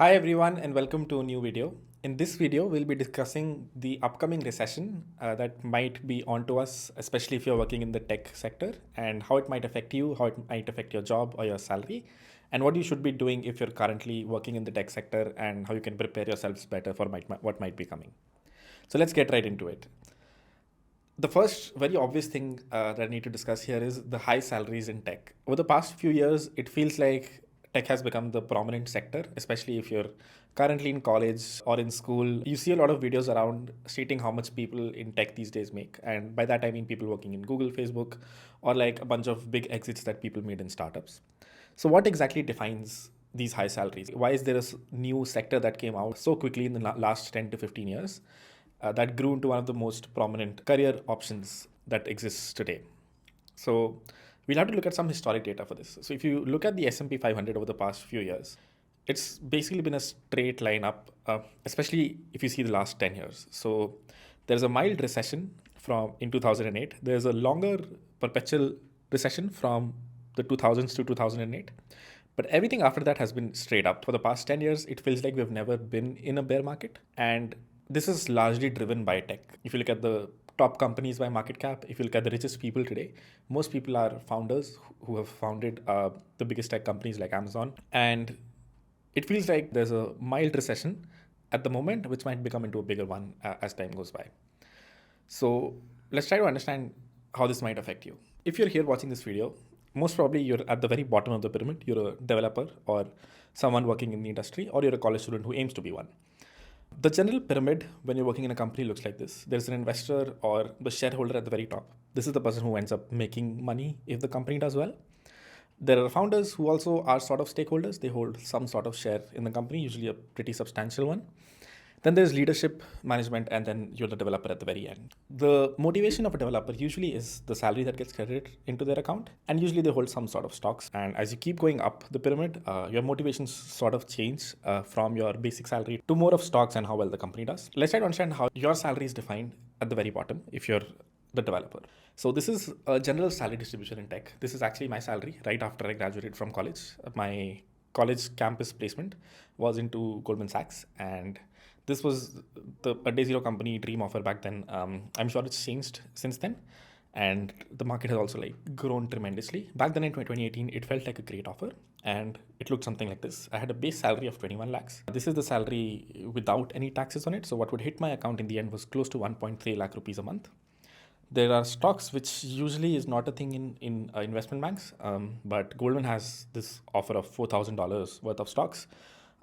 Hi everyone and welcome to a new video. In this video, we'll be discussing the upcoming recession that might be onto us, especially if you're working in the tech sector, and how it might affect you, how it might affect your job or your salary, and what you should be doing if you're currently working in the tech sector, and how you can prepare yourselves better for what might be coming. So let's get right into it. The first very obvious thing that I need to discuss here is the high salaries in tech. Over the past few years, it feels like tech has become the prominent sector, especially if you're currently in college or in school. You see a lot of videos around stating how much people in tech these days make. And by that, I mean people working in Google, Facebook, or like a bunch of big exits that people made in startups. So, what exactly defines these high salaries? Why is there a new sector that came out so quickly in the last 10 to 15 years? That grew into one of the most prominent career options that exists today. So we'll have to look at some historic data for this. So if you look at the S&P 500 over the past few years, it's basically been a straight line up, especially if you see the last 10 years. So there's a mild recession from in 2008. There's a longer perpetual recession from the 2000s to 2008. But everything after that has been straight up. For the past 10 years, it feels like we've never been in a bear market. And this is largely driven by tech. If you look at the top companies by market cap, if you look at the richest people today, most people are founders who have founded the biggest tech companies like Amazon. And it feels like there's a mild recession at the moment, which might become into a bigger one as time goes by. So let's try to understand how this might affect you. If you're here watching this video, most probably you're at the very bottom of the pyramid. You're a developer or someone working in the industry, or you're a college student who aims to be one. The general pyramid when you're working in a company looks like this. There's an investor or the shareholder at the very top. This is the person who ends up making money if the company does well. There are founders who also are sort of stakeholders. They hold some sort of share in the company, usually a pretty substantial one. Then there's leadership, management, and then you're the developer at the very end. The motivation of a developer usually is the salary that gets credited into their account, and usually they hold some sort of stocks. And as you keep going up the pyramid, your motivations sort of change from your basic salary to more of stocks and how well the company does. Let's try to understand how your salary is defined at the very bottom if you're the developer. So this is a general salary distribution in tech. This is actually my salary right after I graduated from college. My college campus placement was into Goldman Sachs, and this was a day zero company dream offer back then. I'm sure it's changed since then, and the market has also like grown tremendously. Back then in 2018, it felt like a great offer, and it looked something like this. I had a base salary of 21 lakhs. This is the salary without any taxes on it. So what would hit my account in the end was close to 1.3 lakh rupees a month. There are stocks, which usually is not a thing in investment banks, but Goldman has this offer of $4,000 worth of stocks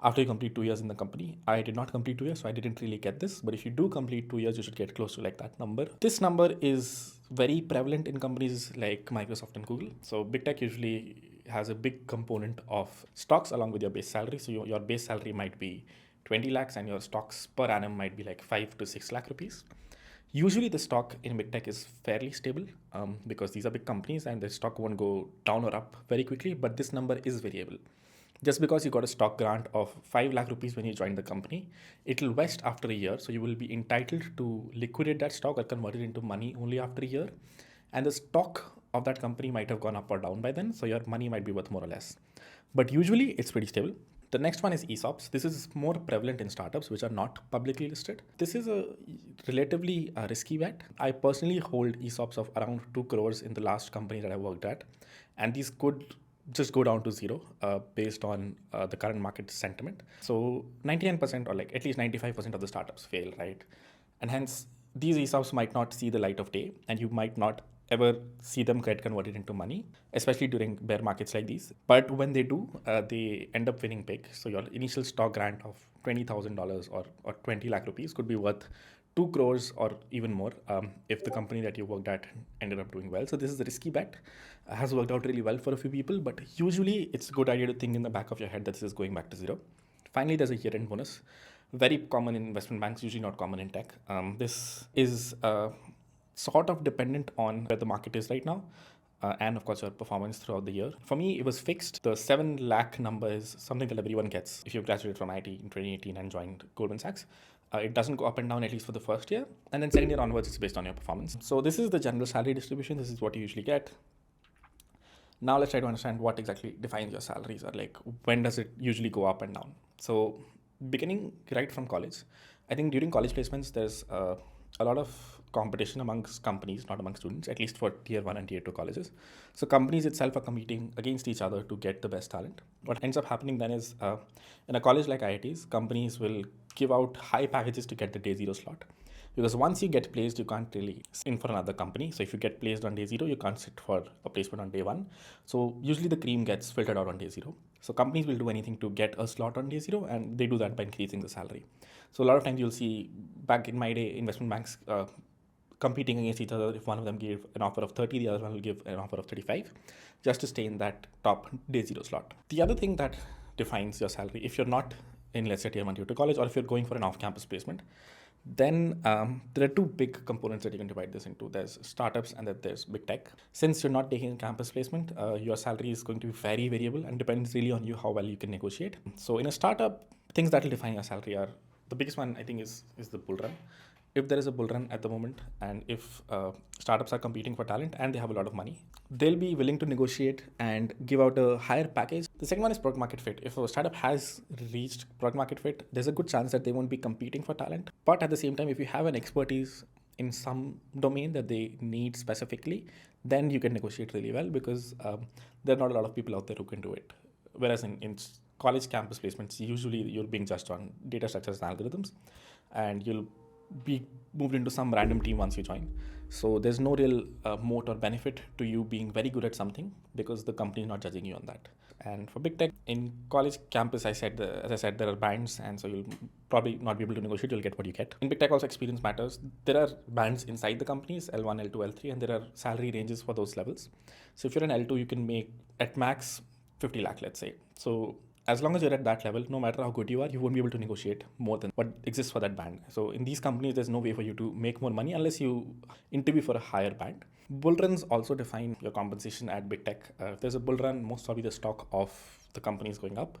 after you complete 2 years in the company. I did not complete 2 years, so I didn't really get this. But if you do complete 2 years, you should get close to like that number. This number is very prevalent in companies like Microsoft and Google. So big tech usually has a big component of stocks along with your base salary. So your base salary might be 20 lakhs and your stocks per annum might be like 5 to 6 lakh rupees. Usually the stock in big tech is fairly stable because these are big companies and the stock won't go down or up very quickly, but this number is variable. Just because you got a stock grant of 5 lakh rupees when you join the company, it will vest after a year. So you will be entitled to liquidate that stock or convert it into money only after a year. And the stock of that company might have gone up or down by then. So your money might be worth more or less. But usually it's pretty stable. The next one is ESOPs. This is more prevalent in startups which are not publicly listed. This is a relatively risky bet. I personally hold ESOPs of around 2 crores in the last company that I worked at. And these could just go down to zero based on the current market sentiment. So 99% or like at least 95% of the startups fail, right? And hence these ESOPs might not see the light of day, and you might not ever see them get converted into money, especially during bear markets like these. But when they do, they end up winning big. So your initial stock grant of $20,000 or 20 lakh rupees could be worth 2 crores or even more if the company that you worked at ended up doing well. So this is a risky bet. Has worked out really well for a few people, but usually it's a good idea to think in the back of your head that this is going back to zero. Finally, there's a year-end bonus. Very common in investment banks, usually not common in tech. This is sort of dependent on where the market is right now. And of course, your performance throughout the year. For me, it was fixed. The 7 lakh number is something that everyone gets if you graduated from IT in 2018 and joined Goldman Sachs. It doesn't go up and down, at least for the first year. And then second year onwards, it's based on your performance. So this is the general salary distribution. This is what you usually get. Now let's try to understand what exactly defines your salaries, or like when does it usually go up and down. So beginning right from college, I think during college placements there's a lot of competition amongst companies, not among students, at least for tier 1 and tier 2 colleges. So companies itself are competing against each other to get the best talent. What ends up happening then is in a college like IITs, companies will give out high packages to get the day zero slot, because once you get placed, you can't really sit in for another company. So if you get placed on day zero, you can't sit for a placement on day one. So usually the cream gets filtered out on day zero. So companies will do anything to get a slot on day zero, and they do that by increasing the salary. So a lot of times you'll see, back in my day, investment banks competing against each other. If one of them gave an offer of 30, the other one will give an offer of 35, just to stay in that top day zero slot. The other thing that defines your salary, if you're not in, let's say, tier 1, tier 2 college, or if you're going for an off-campus placement, then there are two big components that you can divide this into. There's startups and then there's big tech. Since you're not taking a campus placement, your salary is going to be very variable and depends really on you how well you can negotiate. So in a startup, things that will define your salary are, the biggest one I think is the bull run. If there is a bull run at the moment, and if startups are competing for talent and they have a lot of money, they'll be willing to negotiate and give out a higher package. The second one is product market fit. If a startup has reached product market fit, there's a good chance that they won't be competing for talent. But at the same time, if you have an expertise in some domain that they need specifically, then you can negotiate really well, because there are not a lot of people out there who can do it. Whereas in college campus placements, usually you're being judged on data structures and algorithms, and you'll be moved into some random team once you join. So there's no real moat or benefit to you being very good at something, because the company is not judging you on that. And for big tech, in college campus, as I said, there are bands, and so you'll probably not be able to negotiate. You'll get what you get. In big tech, also experience matters. There are bands inside the companies, L1, L2, L3, and there are salary ranges for those levels. So if you're an L2, you can make at max 50 lakh, let's say. So as long as you're at that level, no matter how good you are, you won't be able to negotiate more than what exists for that band. So in these companies, there's no way for you to make more money unless you interview for a higher band. Bull runs also define your compensation at big tech. If there's a bull run, most probably the stock of the company is going up,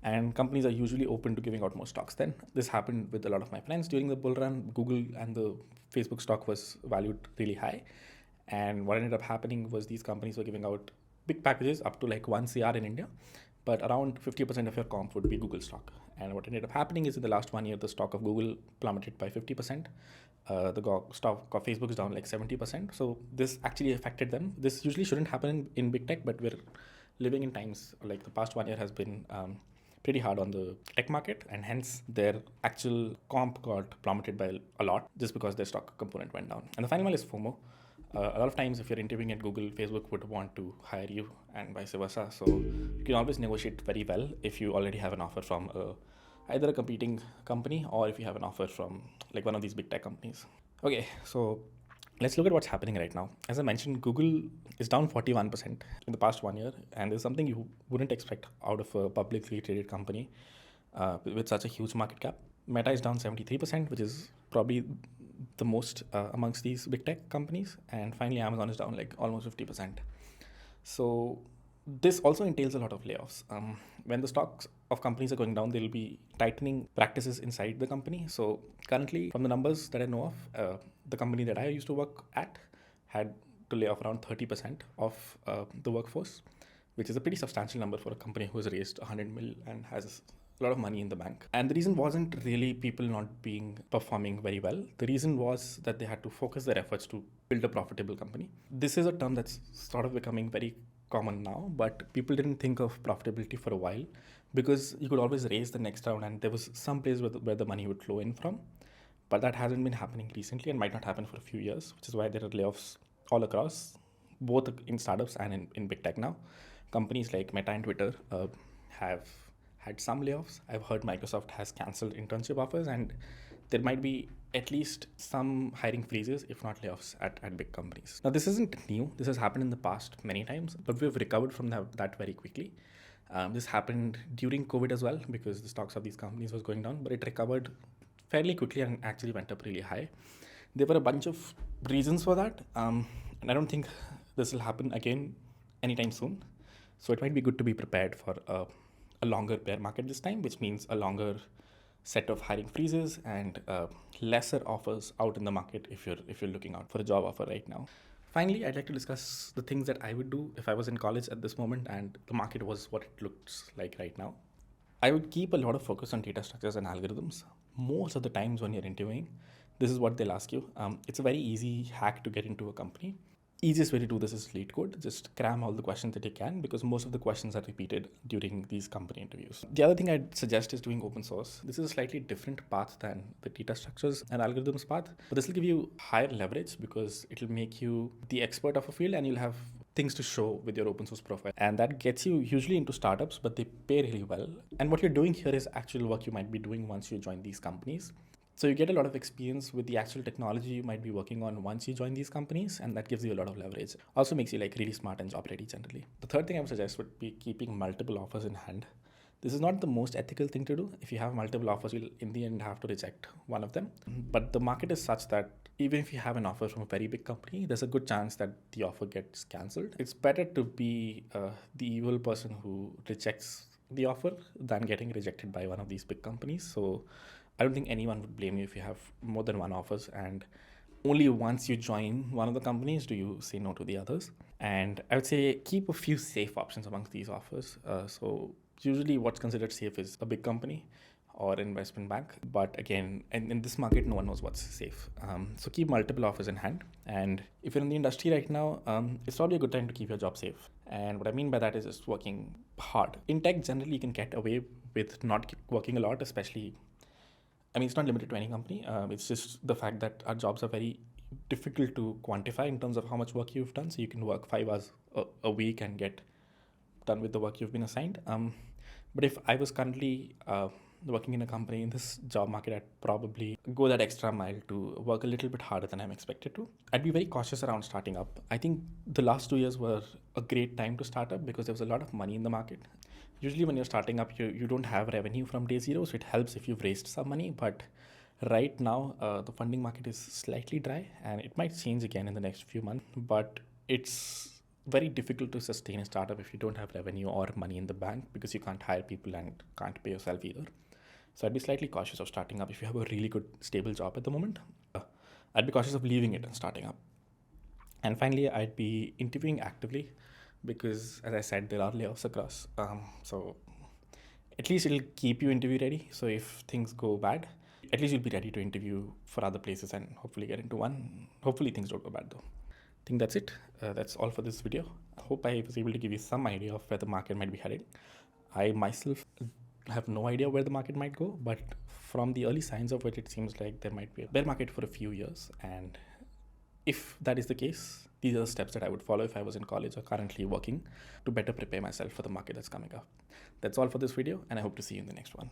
and companies are usually open to giving out more stocks. Then this happened with a lot of my friends during the bull run. Google and the Facebook stock was valued really high, and what ended up happening was these companies were giving out big packages up to like 1 CR in India, but around 50% of your comp would be Google stock. And what ended up happening is in the last 1 year, the stock of Google plummeted by 50%. The stock of Facebook is down like 70%. So this actually affected them. This usually shouldn't happen in big tech, but we're living in times like the past 1 year has been pretty hard on the tech market, and hence their actual comp got plummeted by a lot just because their stock component went down. And the final one is FOMO. A lot of times if you're interviewing at Google, Facebook would want to hire you and vice versa. So you can always negotiate very well if you already have an offer from either a competing company, or if you have an offer from like one of these big tech companies. Okay, so let's look at what's happening right now. As I mentioned, Google is down 41% in the past 1 year, and there's something you wouldn't expect out of a publicly traded company with such a huge market cap. Meta is down 73%, which is probably the most amongst these big tech companies. And finally, Amazon is down like almost 50%. So this also entails a lot of layoffs. When the stocks of companies are going down, they'll be tightening practices inside the company. So currently, from the numbers that I know of, the company that I used to work at had to lay off around 30% of the workforce, which is a pretty substantial number for a company who has raised 100 mil and has a lot of money in the bank. And the reason wasn't really people not performing very well. The reason was that they had to focus their efforts to build a profitable company. This is a term that's sort of becoming very common now, but people didn't think of profitability for a while, because you could always raise the next round and there was some place where the money would flow in from. But that hasn't been happening recently and might not happen for a few years, which is why there are layoffs all across, both in startups and in big tech now. Companies like Meta and Twitter have had some layoffs. I've heard Microsoft has cancelled internship offers, and there might be at least some hiring freezes, if not layoffs, at big companies. Now, this isn't new. This has happened in the past many times, but we've recovered from that very quickly. This happened during COVID as well, because the stocks of these companies was going down, but it recovered fairly quickly and actually went up really high. There were a bunch of reasons for that, and I don't think this will happen again anytime soon. So it might be good to be prepared for a longer bear market this time, which means a longer set of hiring freezes and lesser offers out in the market if you're looking out for a job offer right now. Finally, I'd like to discuss the things that I would do if I was in college at this moment and the market was what it looks like right now. I would keep a lot of focus on data structures and algorithms. Most of the times when you're interviewing, this is what they'll ask you. It's a very easy hack to get into a company. Easiest way to do this is lead code. Just cram all the questions that you can because most of the questions are repeated during these company interviews. The other thing I'd suggest is doing open source. This is a slightly different path than the data structures and algorithms path, but this will give you higher leverage because it'll make you the expert of a field and you'll have things to show with your open source profile. And that gets you usually into startups, but they pay really well. And what you're doing here is actual work you might be doing once you join these companies. So you get a lot of experience with the actual technology you might be working on once you join these companies, and that gives you a lot of leverage. Also makes you like really smart and job ready generally. The third thing I would suggest would be keeping multiple offers in hand. This is not the most ethical thing to do. If you have multiple offers, you'll in the end have to reject one of them. But the market is such that even if you have an offer from a very big company, there's a good chance that the offer gets cancelled. It's better to be the evil person who rejects the offer than getting rejected by one of these big companies. So I don't think anyone would blame you if you have more than one offers and only once you join one of the companies do you say no to the others. And I would say keep a few safe options amongst these offers. So usually what's considered safe is a big company or investment bank. But again, in this market, no one knows what's safe. So keep multiple offers in hand. And if you're in the industry right now, it's probably a good time to keep your job safe. And what I mean by that is just working hard. In tech, generally, you can get away with not working a lot, especially it's not limited to any company. It's just the fact that our jobs are very difficult to quantify in terms of how much work you've done. So you can work 5 hours a week and get done with the work you've been assigned. But if I was currently working in a company in this job market, I'd probably go that extra mile to work a little bit harder than I'm expected to. I'd be very cautious around starting up. I think the last 2 years were a great time to start up because there was a lot of money in the market. Usually when you're starting up, you don't have revenue from day zero, so it helps if you've raised some money. But right now, the funding market is slightly dry and it might change again in the next few months. But it's very difficult to sustain a startup if you don't have revenue or money in the bank because you can't hire people and can't pay yourself either. So I'd be slightly cautious of starting up if you have a really good, stable job at the moment. I'd be cautious of leaving it and starting up. And finally, I'd be interviewing actively because, as I said, there are layoffs across. So at least it'll keep you interview ready. So if things go bad, at least you'll be ready to interview for other places and hopefully get into one. Hopefully things don't go bad though. I think that's it. That's all for this video. I hope I was able to give you some idea of where the market might be headed. I myself have no idea where the market might go, but from the early signs of it seems like there might be a bear market for a few years. And if that is the case, these are the steps that I would follow if I was in college or currently working to better prepare myself for the market that's coming up. That's all for this video, and I hope to see you in the next one.